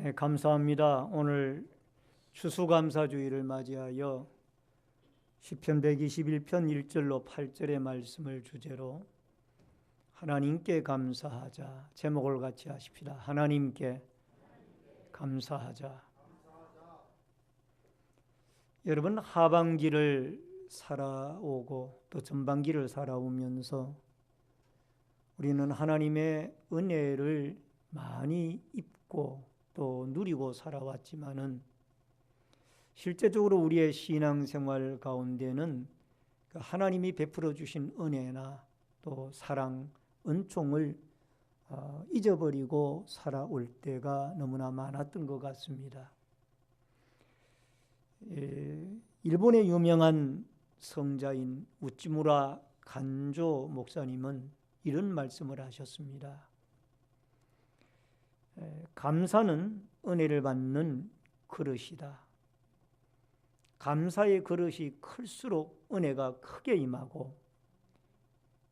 네, 감사합니다. 오늘 추수감사주의를 맞이하여 시편 121편 1절로 8절의 말씀을 주제로 하나님께 감사하자 제목을 같이 하십시다. 하나님께 감사하자. 여러분, 하반기를 살아오고 또 전반기를 살아오면서 우리는 하나님의 은혜를 많이 입고 또 누리고 살아왔지만은 실제적으로 우리의 신앙생활 가운데는 하나님이 베풀어 주신 은혜나 또 사랑, 은총을 잊어버리고 살아올 때가 너무나 많았던 것 같습니다. 일본의 유명한 성자인 우찌무라 간조 목사님은 이런 말씀을 하셨습니다. 감사는 은혜를 받는 그릇이다. 감사의 그릇이 클수록 은혜가 크게 임하고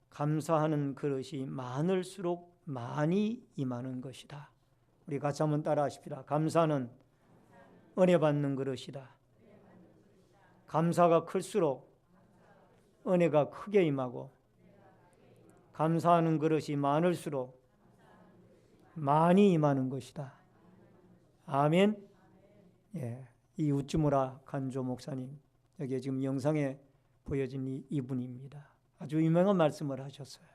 감사하는 그릇이 많을수록 많이 임하는 것이다. 우리 같이 한번 따라 하십시다. 감사는 은혜 받는 그릇이다. 감사가 클수록 은혜가 크게 임하고 감사하는 그릇이 많을수록 많이 임하는 것이다. 아멘. 예, 이 우찌무라 간조 목사님, 여기 지금 영상에 보여진 이분입니다. 아주 유명한 말씀을 하셨어요.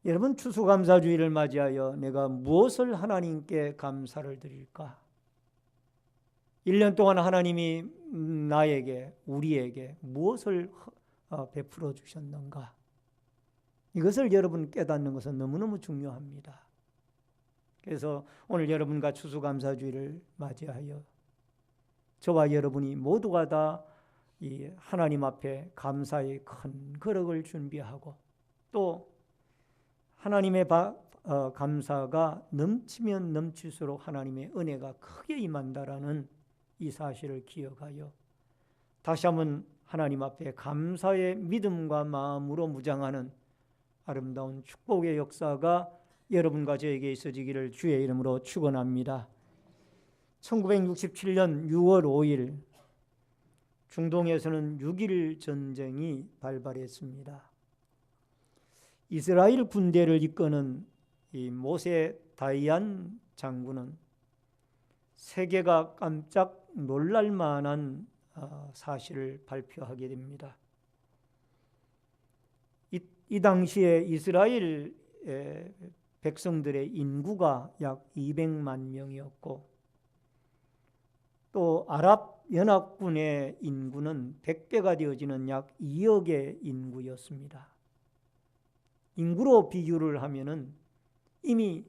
여러분, 추수감사주의를 맞이하여 내가 무엇을 하나님께 감사를 드릴까? 1년 동안 하나님이 나에게, 우리에게 무엇을 베풀어 주셨는가? 이것을 여러분 깨닫는 것은 너무너무 중요합니다. 그래서 오늘 여러분과 추수감사주의를 맞이하여 저와 여러분이 모두가 다 이 하나님 앞에 감사의 큰 그릇을 준비하고 또 하나님의 감사가 넘치면 넘칠수록 하나님의 은혜가 크게 임한다라는 이 사실을 기억하여 다시 한번 하나님 앞에 감사의 믿음과 마음으로 무장하는 아름다운 축복의 역사가 여러분과 저에게 있어지기를 주의 이름으로 축원합니다. 1967년 6월 5일 중동에서는 6.1 전쟁이 발발했습니다. 이스라엘 군대를 이끄는 이 모세 다이안 장군은 세계가 깜짝 놀랄 만한 사실을 발표하게 됩니다. 이 당시에 이스라엘 백성들의 인구가 약 200만 명이었고 또 아랍연합군의 인구는 100배가 되어지는 약 2억의 인구였습니다. 인구로 비교를 하면은 이미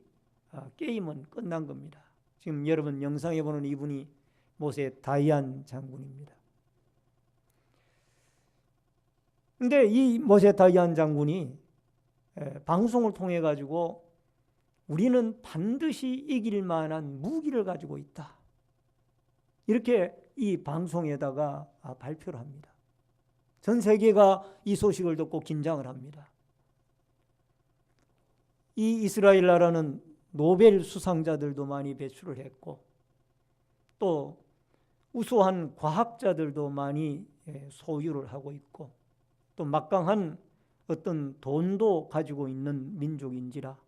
게임은 끝난 겁니다. 지금 여러분 영상에 보는 이분이 모세 다이안 장군입니다. 근데 이 모세 다이안 장군이 방송을 통해 가지고 우리는 반드시 이길 만한 무기를 가지고 있다. 이렇게 이 방송에다가 발표를 합니다. 전 세계가 이 소식을 듣고 긴장을 합니다. 이 이스라엘 나라는 노벨 수상자들도 많이 배출을 했고 또 우수한 과학자들도 많이 소유를 하고 있고 또 막강한 어떤 돈도 가지고 있는 민족인지라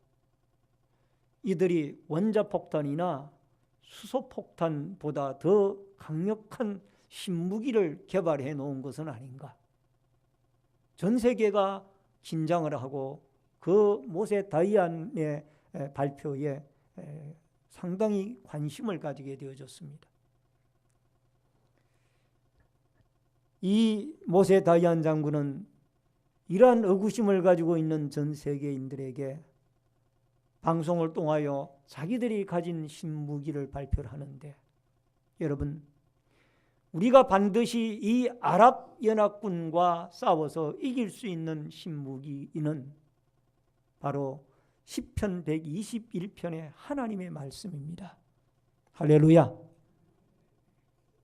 이들이 원자폭탄이나 수소폭탄보다 더 강력한 신무기를 개발해 놓은 것은 아닌가. 전 세계가 긴장을 하고 그 모세 다이안의 발표에 상당히 관심을 가지게 되어졌습니다. 이 모세 다이안 장군은 이러한 의구심을 가지고 있는 전 세계인들에게 방송을 통하여 자기들이 가진 신무기를 발표를 하는데 여러분, 우리가 반드시 이 아랍연합군과 싸워서 이길 수 있는 신무기는 바로 시편 121편의 하나님의 말씀입니다. 할렐루야.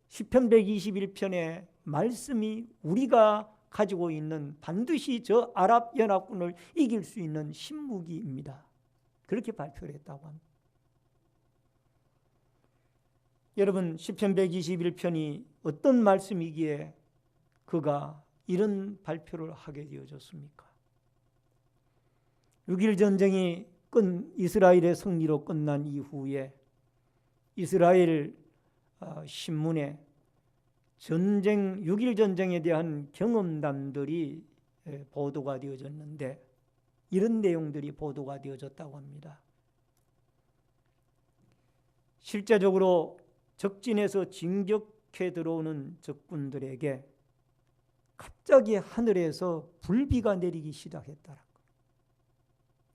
시편 121편의 말씀이 우리가 가지고 있는 반드시 저 아랍연합군을 이길 수 있는 신무기입니다. 그렇게 발표를 했다고 합니다. 여러분 시편 121편이 어떤 말씀이기에 그가 이런 발표를 하게 되어졌습니까? 6.1 전쟁이 이스라엘의 승리로 끝난 이후에 이스라엘 신문에 6.1 전쟁에 대한 경험담들이 보도가 되어졌는데 이런 내용들이 보도가 되어졌다고 합니다. 실제적으로 적진에서 진격해 들어오는 적군들에게 갑자기 하늘에서 불비가 내리기 시작했다는 거.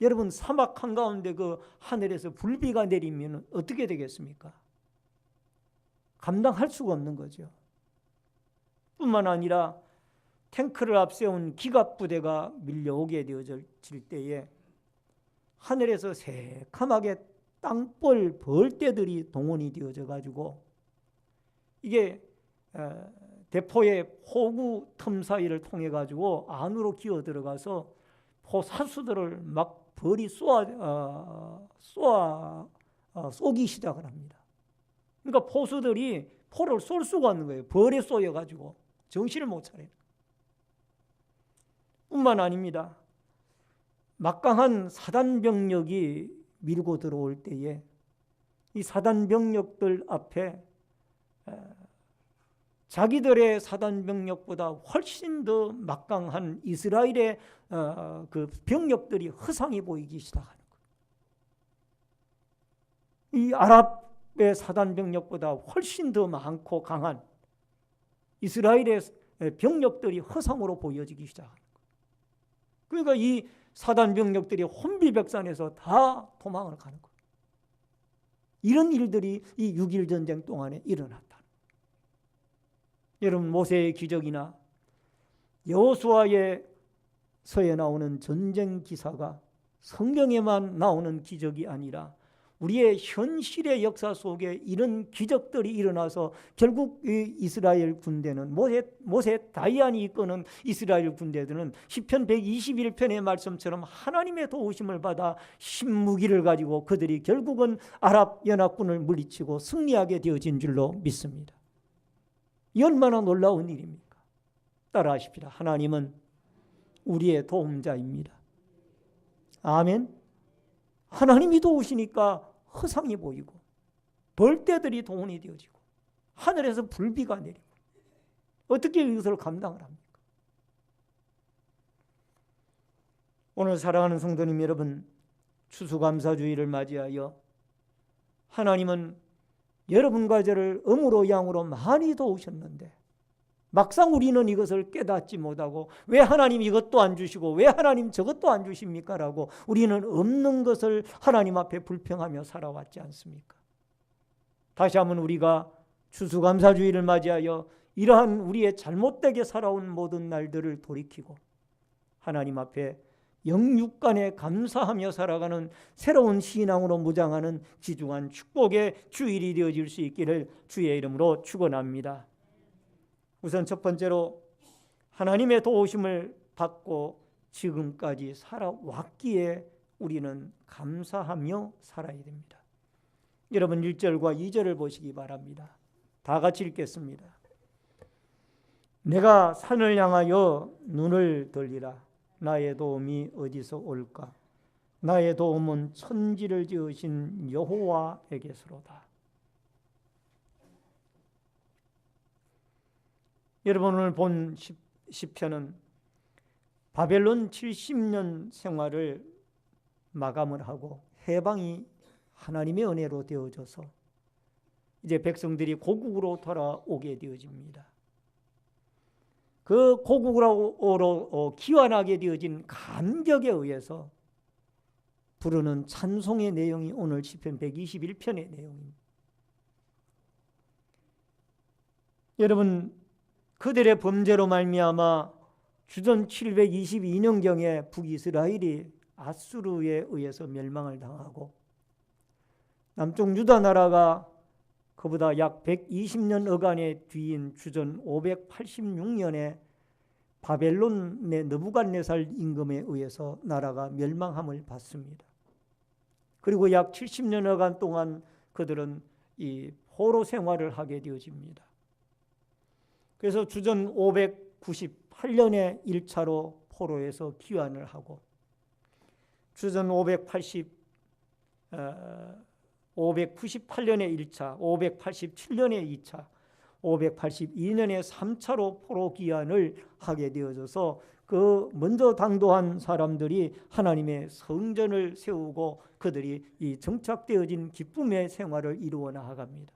여러분 사막 한가운데 그 하늘에서 불비가 내리면 어떻게 되겠습니까? 감당할 수가 없는 거죠. 뿐만 아니라 탱크를 앞세운 기갑부대가 밀려오게 되어질 때에 하늘에서 새카맣게 땅볼 벌떼들이 동원이 되어져 가지고 이게 대포의 포구 틈 사이를 통해 가지고 안으로 기어 들어가서 포사수들을 막 벌이 쏘기 시작을 합니다. 그러니까 포수들이 포를 쏠 수가 없는 거예요. 벌에 쏘여 가지고 정신을 못 차려요. 뿐만 아닙니다. 막강한 사단 병력이 밀고 들어올 때에 이 사단 병력들 앞에 자기들의 사단 병력보다 훨씬 더 막강한 이스라엘의 그 병력들이 허상이 보이기 시작하는 거예요. 이 아랍의 사단 병력보다 훨씬 더 많고 강한 이스라엘의 병력들이 허상으로 보여지기 시작하는 거예요. 그러니까 이 사단 병력들이 혼비백산에서 다 도망을 가는 거예요. 이런 일들이 이 6.1 전쟁 동안에 일어났다. 여러분 모세의 기적이나 여호수아의 서에 나오는 전쟁 기사가 성경에만 나오는 기적이 아니라 우리의 현실의 역사 속에 이런 기적들이 일어나서 결국 이 이스라엘 군대는 모세 다이안이 이끄는 이스라엘 군대들은 시편 121편의 말씀처럼 하나님의 도우심을 받아 신무기를 가지고 그들이 결국은 아랍 연합군을 물리치고 승리하게 되어진 줄로 믿습니다. 이 얼마나 놀라운 일입니까? 따라하십시다. 하나님은 우리의 도움자입니다. 아멘. 하나님이 도우시니까 허상이 보이고 벌떼들이 동원이 되어지고 하늘에서 불비가 내리고 어떻게 이것을 감당을 합니까? 오늘 사랑하는 성도님 여러분, 추수감사주의를 맞이하여 하나님은 여러분과 저를 음으로 양으로 많이 도우셨는데 막상 우리는 이것을 깨닫지 못하고 왜 하나님 이것도 안 주시고 왜 하나님 저것도 안 주십니까? 라고 우리는 없는 것을 하나님 앞에 불평하며 살아왔지 않습니까? 다시 한번 우리가 추수감사주의를 맞이하여 이러한 우리의 잘못되게 살아온 모든 날들을 돌이키고 하나님 앞에 영육간에 감사하며 살아가는 새로운 신앙으로 무장하는 귀중한 축복의 주일이 되어질 수 있기를 주의 이름으로 축원합니다. 우선 첫 번째로 하나님의 도우심을 받고 지금까지 살아왔기에 우리는 감사하며 살아야 됩니다. 여러분 1절과 2절을 보시기 바랍니다. 다 같이 읽겠습니다. 내가 산을 향하여 눈을 돌리라. 나의 도움이 어디서 올까? 나의 도움은 천지를 지으신 여호와에게서로다. 여러분 오늘 본 시편은 바벨론 70년 생활을 마감을 하고 해방이 하나님의 은혜로 되어져서 이제 백성들이 고국으로 돌아오게 되어집니다. 그 고국으로 귀환하게 되어진 감격에 의해서 부르는 찬송의 내용이 오늘 시편 121편의 내용입니다. 여러분 그들의 범죄로 말미암아 주전 722년경에 북이스라엘이 아수르에 의해서 멸망을 당하고 남쪽 유다 나라가 그보다 약 120년 어간의 뒤인 주전 586년에 바벨론의 느부갓네살 임금에 의해서 나라가 멸망함을 받습니다. 그리고 약 70년 어간 동안 그들은 이 포로 생활을 하게 되어집니다. 그래서 주전 598년에 1차로 포로에서 귀환을 하고 주전 598년에 1차, 587년에 2차, 582년에 3차로 포로 귀환을 하게 되어져서 그 먼저 당도한 사람들이 하나님의 성전을 세우고 그들이 이 정착되어진 기쁨의 생활을 이루어 나아갑니다.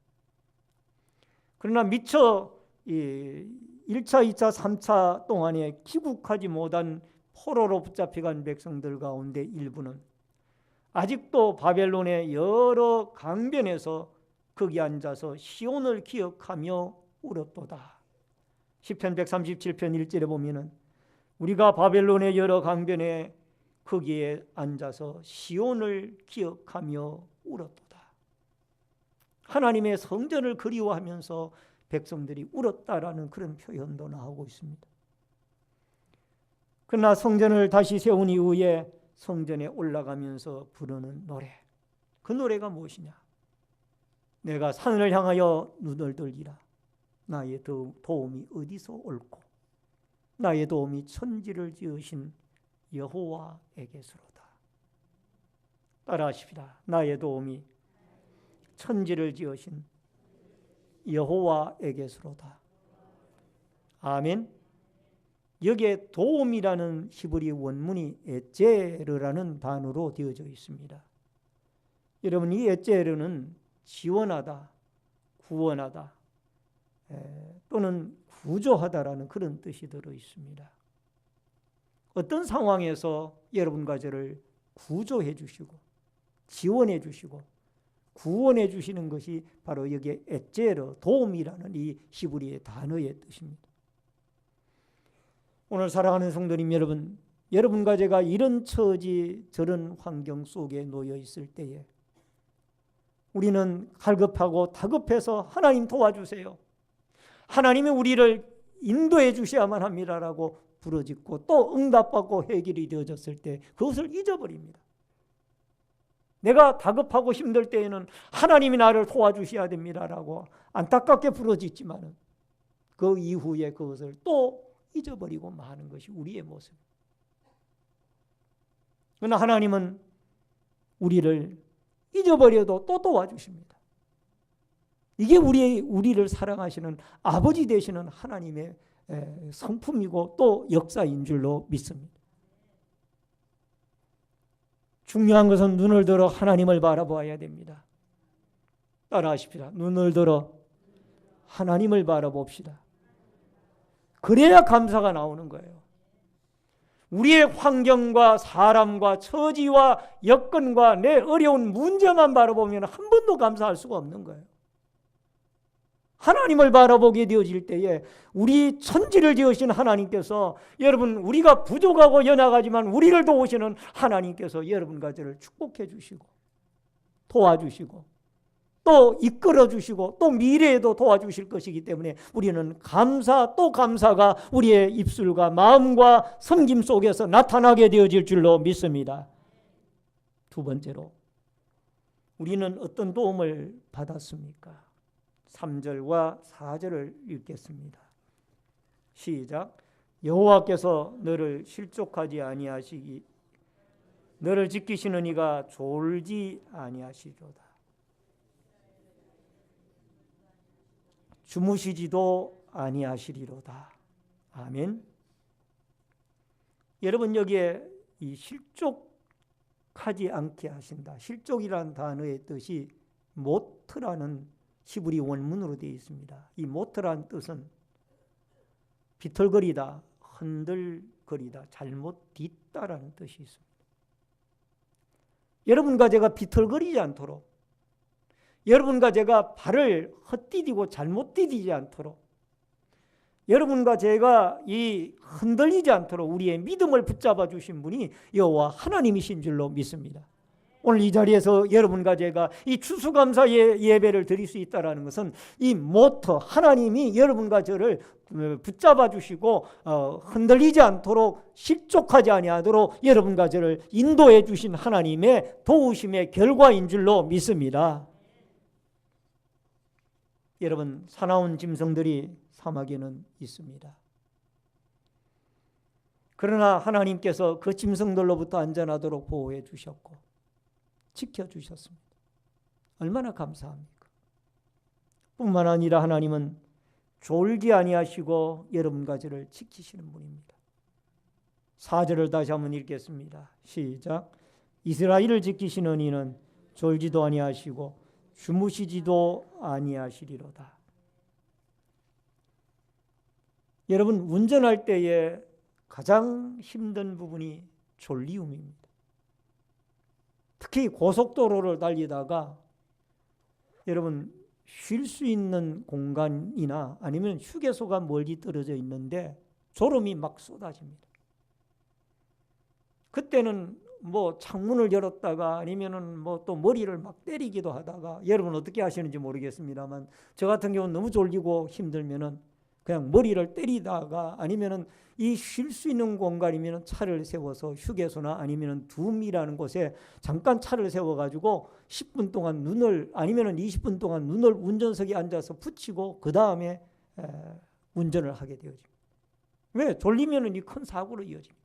그러나 미처 이 1차, 2차, 3차 동안에 귀국하지 못한 포로로 붙잡혀간 백성들 가운데 일부는 아직도 바벨론의 여러 강변에서 거기 앉아서 시온을 기억하며 울었도다. 시편 137편 1절에 보면은 우리가 바벨론의 여러 강변에 거기에 앉아서 시온을 기억하며 울었도다. 하나님의 성전을 그리워하면서 백성들이 울었다라는 그런 표현도 나오고 있습니다. 그러나 성전을 다시 세운 이후에 성전에 올라가면서 부르는 노래, 그 노래가 무엇이냐? 내가 산을 향하여 눈을 들리라. 나의 도움이 어디서 올꼬? 나의 도움이 천지를 지으신 여호와에게서로다. 따라하십시다. 나의 도움이 천지를 지으신 여호와에게서로다. 아멘. 여기에 도움이라는 히브리 원문이 에제르라는 단어로 되어져 있습니다. 여러분, 이 에제르는 지원하다, 구원하다 또는 구조하다라는 그런 뜻이 들어 있습니다. 어떤 상황에서 여러분과 저를 구조해 주시고 지원해 주시고 구원해 주시는 것이 바로 여기에 에제르, 도움이라는 이 히브리의 단어의 뜻입니다. 오늘 사랑하는 성도님 여러분, 여러분과 제가 이런 처지 저런 환경 속에 놓여 있을 때에 우리는 갈급하고 다급해서 하나님 도와주세요, 하나님이 우리를 인도해 주셔야만 합니다라고 부르짖고 또 응답받고 해결이 되어졌을 때 그것을 잊어버립니다. 내가 다급하고 힘들 때에는 하나님이 나를 도와주셔야 됩니다라고 안타깝게 부르짖지만 그 이후에 그것을 또 잊어버리고 마는 것이 우리의 모습입니다. 그러나 하나님은 우리를 잊어버려도 또 도와주십니다. 이게 우리를 사랑하시는 아버지 되시는 하나님의 성품이고 또 역사인 줄로 믿습니다. 중요한 것은 눈을 들어 하나님을 바라보아야 됩니다. 따라하십시다. 눈을 들어 하나님을 바라봅시다. 그래야 감사가 나오는 거예요. 우리의 환경과 사람과 처지와 여건과 내 어려운 문제만 바라보면 한 번도 감사할 수가 없는 거예요. 하나님을 바라보게 되어질 때에 우리 천지를 지으신 하나님께서, 여러분, 우리가 부족하고 연약하지만 우리를 도우시는 하나님께서 여러분과 저를 축복해 주시고 도와주시고 또 이끌어 주시고 또 미래에도 도와주실 것이기 때문에 우리는 감사 또 감사가 우리의 입술과 마음과 섬김 속에서 나타나게 되어질 줄로 믿습니다. 두 번째로, 우리는 어떤 도움을 받았습니까? 3절과 4절을 읽겠습니다. 시작. 여호와께서 너를 실족하지 아니하시기 너를 지키시는 이가 졸지 아니하시리로다. 주무시지도 아니하시리로다. 아멘. 여러분, 여기에 이 실족하지 않게 하신다, 실족이라는 단어의 뜻이 모트라는 히브리 원문으로 되어 있습니다. 이 모트라는 뜻은 비틀거리다, 흔들거리다, 잘못 딛다라는 뜻이 있습니다. 여러분과 제가 비틀거리지 않도록, 여러분과 제가 발을 헛디디고 잘못 디디지 않도록, 여러분과 제가 이 흔들리지 않도록 우리의 믿음을 붙잡아 주신 분이 여호와 하나님이신 줄로 믿습니다. 오늘 이 자리에서 여러분과 제가 이 추수감사 예배를 드릴 수 있다는 것은 이 모터, 하나님이 여러분과 저를 붙잡아 주시고 흔들리지 않도록, 실족하지 아니하도록 여러분과 저를 인도해 주신 하나님의 도우심의 결과인 줄로 믿습니다. 여러분, 사나운 짐승들이 사막에는 있습니다. 그러나 하나님께서 그 짐승들로부터 안전하도록 보호해 주셨고 지켜주셨습니다. 얼마나 감사합니까? 뿐만 아니라 하나님은 졸지 아니하시고 여러분과 저를 지키시는 분입니다. 4절을 다시 한번 읽겠습니다. 시작. 이스라엘을 지키시는 이는 졸지도 아니하시고 주무시지도 아니하시리로다. 여러분, 운전할 때에 가장 힘든 부분이 졸리움입니다. 특히 고속도로를 달리다가 여러분, 쉴 수 있는 공간이나 아니면 휴게소가 멀리 떨어져 있는데 졸음이 막 쏟아집니다. 그때는 뭐 창문을 열었다가 아니면은 뭐 또 머리를 막 때리기도 하다가, 여러분 어떻게 하시는지 모르겠습니다만 저 같은 경우는 너무 졸리고 힘들면은 그냥 머리를 때리다가, 아니면은 이 쉴 수 있는 공간이면은 차를 세워서 휴게소나 아니면은 둠이라는 곳에 잠깐 차를 세워가지고 10분 동안 눈을, 아니면은 20분 동안 눈을 운전석에 앉아서 붙이고 그 다음에 운전을 하게 되어집니다. 왜? 졸리면은 이 큰 사고로 이어집니다.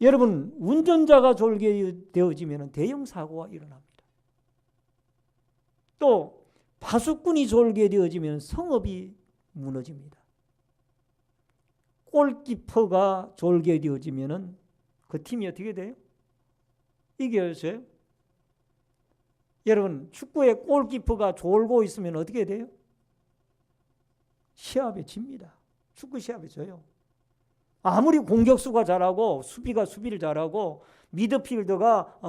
여러분, 운전자가 졸게 되어지면 대형 사고가 일어납니다. 또 파수꾼이 졸게 되어지면 성읍이 무너집니다. 골키퍼가 졸게 되어지면 그 팀이 어떻게 돼요? 이겨져요? 여러분, 축구에 골키퍼가 졸고 있으면 어떻게 돼요? 시합에 집니다. 축구 시합에 져요. 아무리 공격수가 잘하고 수비가 수비를 잘하고 미드필더가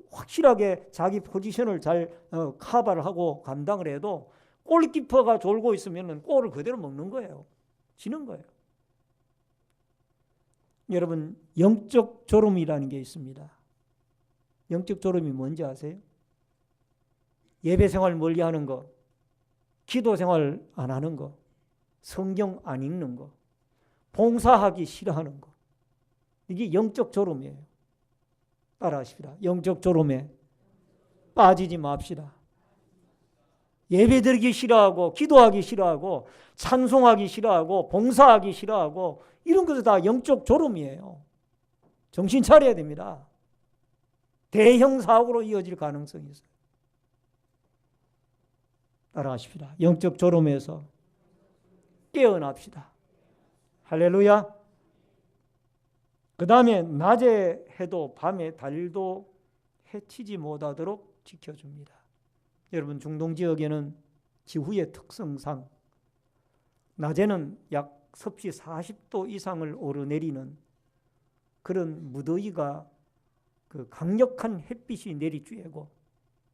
확실하게 자기 포지션을 잘 커버를 하고 감당을 해도 골키퍼가 졸고 있으면 골을 그대로 먹는 거예요. 지는 거예요. 여러분, 영적 졸음이라는 게 있습니다. 영적 졸음이 뭔지 아세요? 예배 생활 멀리 하는 거, 기도 생활 안 하는 거, 성경 안 읽는 거, 봉사하기 싫어하는 거, 이게 영적 졸음이에요. 따라하십시다. 영적 졸음에 빠지지 맙시다. 예배드리기 싫어하고 기도하기 싫어하고 찬송하기 싫어하고 봉사하기 싫어하고 이런 것도 다 영적 졸음이에요. 정신 차려야 됩니다. 대형 사고로 이어질 가능성이 있어요. 따라하십시다. 영적 졸음에서 깨어납시다. 할렐루야. 그 다음에 낮에 해도 밤에 달도 해치지 못하도록 지켜줍니다. 여러분, 중동 지역에는 지후의 특성상 낮에는 약 섭씨 40도 이상을 오르내리는 그런 무더위가 그 강력한 햇빛이 내리쬐고,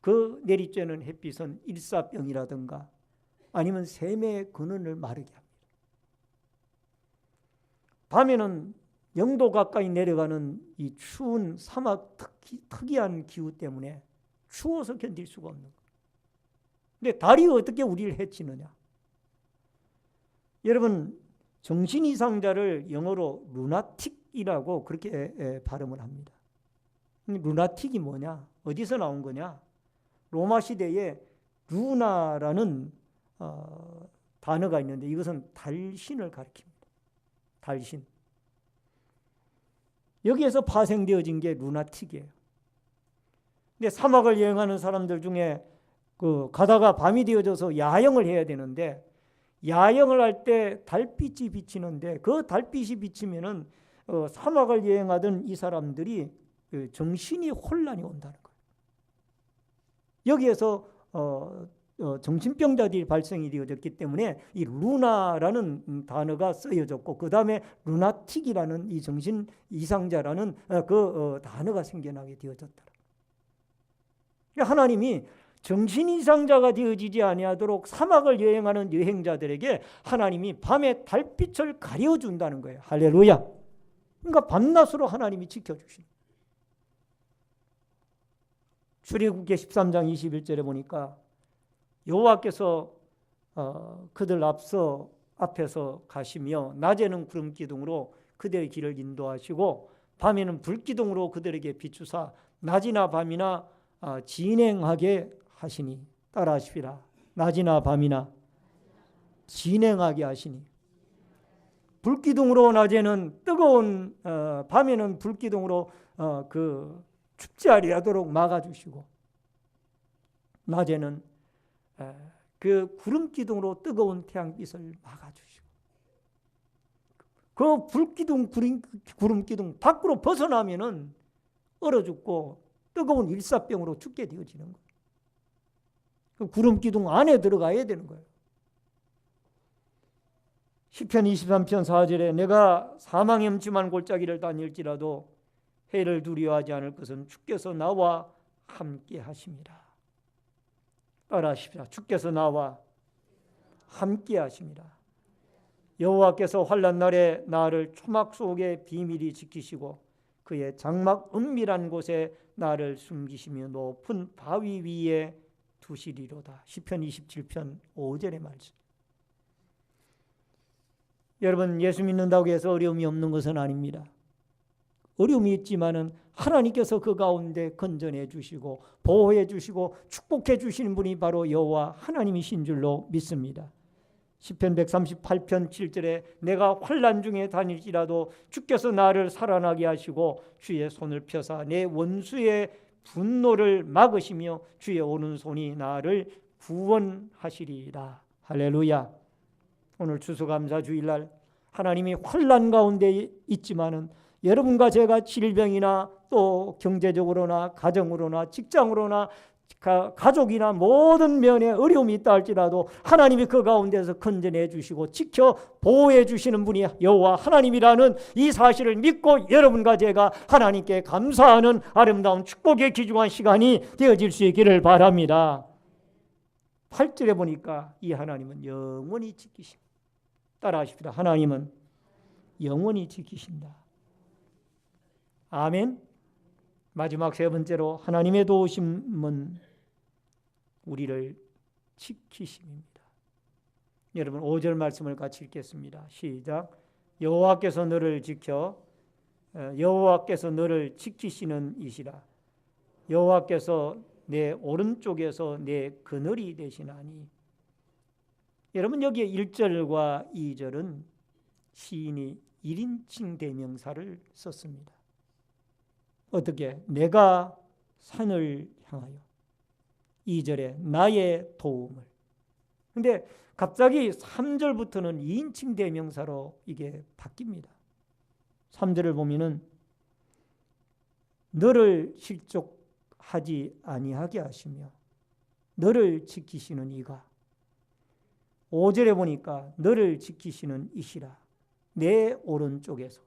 그 내리쬐는 햇빛은 일사병이라든가 아니면 세매의 근원을 마르게 합니다. 밤에는 0도 가까이 내려가는 이 추운 사막 특이한 기후 때문에 추워서 견딜 수가 없는 거예요. 근데 달이 어떻게 우리를 해치느냐? 여러분, 정신 이상자를 영어로 루나틱이라고 그렇게 발음을 합니다. 루나틱이 뭐냐? 어디서 나온 거냐? 로마 시대에 루나라는 단어가 있는데 이것은 달신을 가리킵니다. 달신. 여기에서 파생되어진 게 루나틱이에요. 근데 사막을 여행하는 사람들 중에 가다가 밤이 되어져서 야영을 해야 되는데, 야영을 할 때 달빛이 비치는데 그 달빛이 비치면은 사막을 여행하던 이 사람들이 정신이 혼란이 온다는 거예요. 여기에서 정신병자들이 발생이 되어졌기 때문에 이 루나라는 단어가 쓰여졌고, 그 다음에 루나틱이라는 이 정신 이상자라는 단어가 생겨나게 되어졌다. 하나님이 정신 이상자가 되어지지 아니하도록 사막을 여행하는 여행자들에게 하나님이 밤에 달빛을 가려준다는 거예요. 할렐루야. 그러니까 밤낮으로 하나님이 지켜주신. 출애굽기 13장 21절에 보니까 여호와께서 그들 앞에서 가시며 낮에는 구름 기둥으로 그들의 길을 인도하시고 밤에는 불 기둥으로 그들에게 비추사 낮이나 밤이나 진행하게 하시니, 따라하십시다. 낮이나 밤이나 진행하게 하시니. 불기둥으로 낮에는 뜨거운 밤에는 불기둥으로 그 춥지 아니하도록 막아주시고, 낮에는 그 구름기둥으로 뜨거운 태양빛을 막아주시고, 그 불기둥 구름기둥 밖으로 벗어나면은 얼어 죽고 뜨거운 일사병으로 죽게 되어지는 거예요. 그 구름기둥 안에 들어가야 되는 거예요. 시편 23편 4절에 내가 사망의 음침한 골짜기를 다닐지라도 해를 두려워하지 않을 것은 주께서 나와 함께 하심이라. 따라하십시다. 주께서 나와 함께 하심이라. 여호와께서 환난 날에 나를 초막 속에 비밀히 지키시고 그의 장막 은밀한 곳에 나를 숨기시며 높은 바위 위에 두시리로다. 시편 27편 5절의 말씀. 여러분, 예수 믿는다고 해서 어려움이 없는 것은 아닙니다. 어려움이 있지만은 하나님께서 그 가운데 건전해 주시고 보호해 주시고 축복해 주시는 분이 바로 여호와 하나님이신 줄로 믿습니다. 시편 138편 7절에 내가 환난 중에 다닐지라도 주께서 나를 살아나게 하시고 주의 손을 펴사 내 원수의 분노를 막으시며 주의 오른손이 나를 구원하시리라. 할렐루야. 오늘 추수감사 주일날 하나님이 환난 가운데 있지만은 여러분과 제가 질병이나 또 경제적으로나 가정으로나 직장으로나 가족이나 모든 면에 어려움이 있다 할지라도 하나님이 그 가운데서 건전해 주시고 지켜 보호해 주시는 분이 여호와 하나님이라는 이 사실을 믿고 여러분과 제가 하나님께 감사하는 아름다운 축복의 귀중한 시간이 되어질 수 있기를 바랍니다. 8절에 보니까 이 하나님은 영원히 지키십니다. 따라하십시다. 하나님은 영원히 지키신다. 아멘. 마지막 세 번째로 하나님의 도우심은 우리를 지키심입니다. 여러분 5절 말씀을 같이 읽겠습니다. 시작. 여호와께서 너를 지켜 여호와께서 너를 지키시는 이시라. 여호와께서 내 오른쪽에서 내 그늘이 되시나니. 여러분 여기에 1절과 2절은 시인이 1인칭 대명사를 썼습니다. 어떻게? 내가 산을 향하여. 2절에 나의 도움을. 근데 갑자기 3절부터는 2인칭 대명사로 이게 바뀝니다. 3절을 보면은 너를 실족하지 아니하게 하시며 너를 지키시는 이가. 5절에 보니까 너를 지키시는 이시라. 내 오른쪽에서.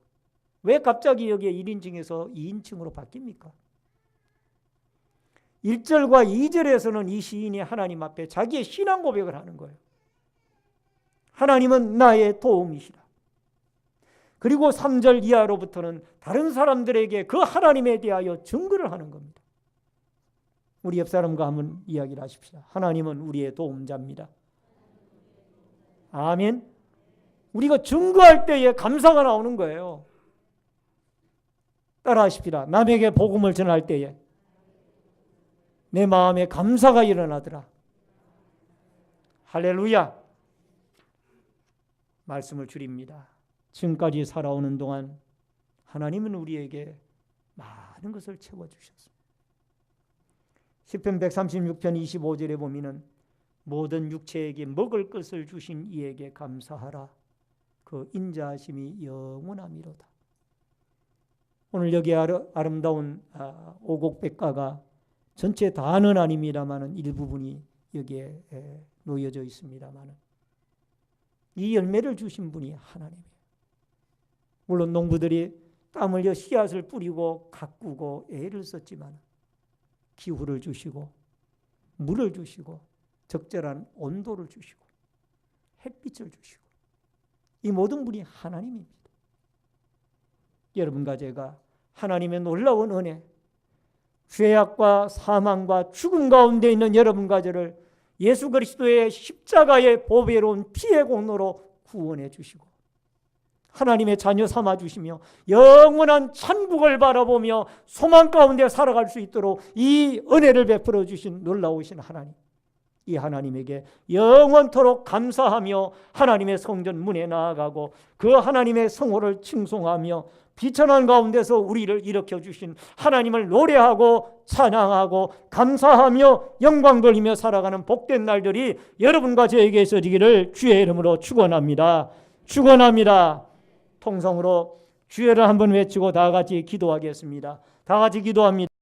왜 갑자기 여기에 1인칭에서 2인칭으로 바뀝니까? 1절과 2절에서는 이 시인이 하나님 앞에 자기의 신앙 고백을 하는 거예요. 하나님은 나의 도움이시라. 그리고 3절 이하로부터는 다른 사람들에게 그 하나님에 대하여 증거를 하는 겁니다. 우리 옆 사람과 한번 이야기를 하십시다. 하나님은 우리의 도움자입니다. 아멘. 우리가 증거할 때에 감사가 나오는 거예요. 따라하십시다. 남에게 복음을 전할 때에 내 마음에 감사가 일어나더라. 할렐루야. 말씀을 줄입니다. 지금까지 살아오는 동안 하나님은 우리에게 많은 것을 채워주셨습니다. 시편 136편 25절에 보면은 모든 육체에게 먹을 것을 주신 이에게 감사하라. 그 인자하심이 영원하미로다. 오늘 여기 아름다운 오곡백과가 전체 다는 아닙니다만은 일부분이 여기에 놓여져 있습니다만은 이 열매를 주신 분이 하나님이에요. 물론 농부들이 땀 흘려 씨앗을 뿌리고 가꾸고 애를 썼지만 기후를 주시고 물을 주시고 적절한 온도를 주시고 햇빛을 주시고 이 모든 분이 하나님입니다. 여러분과 제가 하나님의 놀라운 은혜, 죄악과 사망과 죽음 가운데 있는 여러분과 저를 예수 그리스도의 십자가의 보배로운 피의 공로로 구원해 주시고 하나님의 자녀 삼아 주시며 영원한 천국을 바라보며 소망 가운데 살아갈 수 있도록 이 은혜를 베풀어 주신 놀라우신 하나님, 이 하나님에게 영원토록 감사하며 하나님의 성전 문에 나아가고 그 하나님의 성호를 칭송하며 비천한 가운데서 우리를 일으켜 주신 하나님을 노래하고 찬양하고 감사하며 영광 돌리며 살아가는 복된 날들이 여러분과 저에게 있어지기를 주의 이름으로 축원합니다. 축원합니다. 통성으로 주의를 한번 외치고 다 같이 기도하겠습니다. 다 같이 기도합니다.